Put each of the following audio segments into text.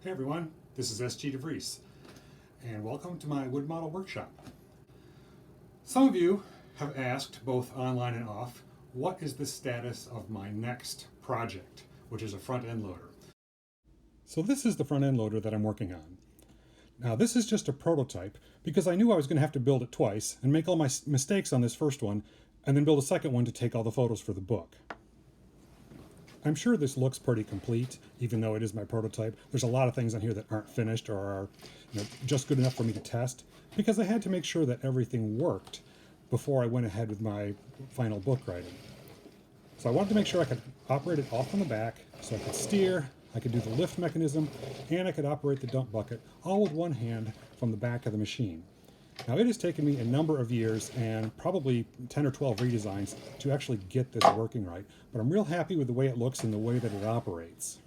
Hey everyone, this is S.G. DeVries, and welcome to my wood model workshop. Some of you have asked, both online and off, what is the status of my next project, which is a front end loader. So this is the front end loader that I'm working on. Now this is just a prototype because I knew I was going to have to build it twice and make all my mistakes on this first one, and then build a second one to take all the photos for the book. I'm sure this looks pretty complete, even though it is my prototype. There's a lot of things on here that aren't finished or are just good enough for me to test, because I had to make sure that everything worked before I went ahead with my final book writing. So I wanted to make sure I could operate it off on the back, so I could steer, I could do the lift mechanism, and I could operate the dump bucket, all with one hand from the back of the machine. Now it has taken me a number of years and probably 10 or 12 redesigns to actually get this working right, but I'm real happy with the way it looks and the way that it operates.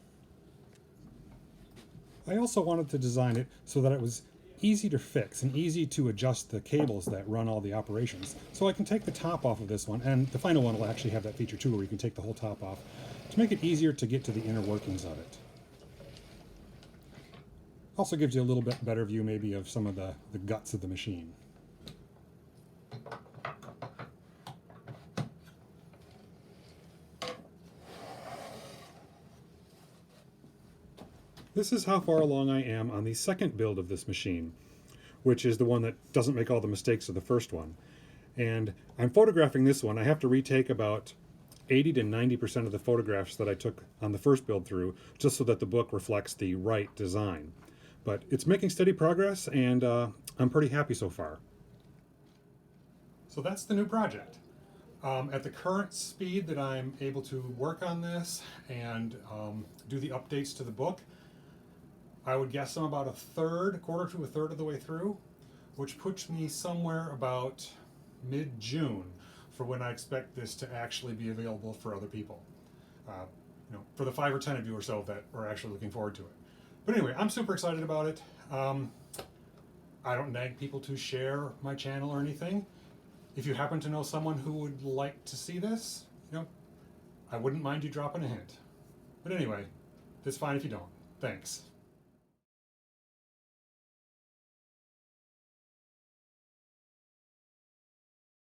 I also wanted to design it so that it was easy to fix and easy to adjust the cables that run all the operations. So I can take the top off of this one, and the final one will actually have that feature too, where you can take the whole top off, to make it easier to get to the inner workings of it. Also gives you a little bit better view maybe of some of the guts of the machine. This is how far along I am on the second build of this machine, which is the one that doesn't make all the mistakes of the first one. And I'm photographing this one. I have to retake about 80 to 90% of the photographs that I took on the first build through, just so that the book reflects the right design. But it's making steady progress, and I'm pretty happy so far. So that's the new project. At the current speed that I'm able to work on this and do the updates to the book, I would guess I'm about quarter to a third of the way through, which puts me somewhere about mid-June for when I expect this to actually be available for other people. For the 5 or 10 of you or so that are actually looking forward to it. But anyway, I'm super excited about it. I don't nag people to share my channel or anything. If you happen to know someone who would like to see this, I wouldn't mind you dropping a hint. But anyway, it's fine if you don't. Thanks.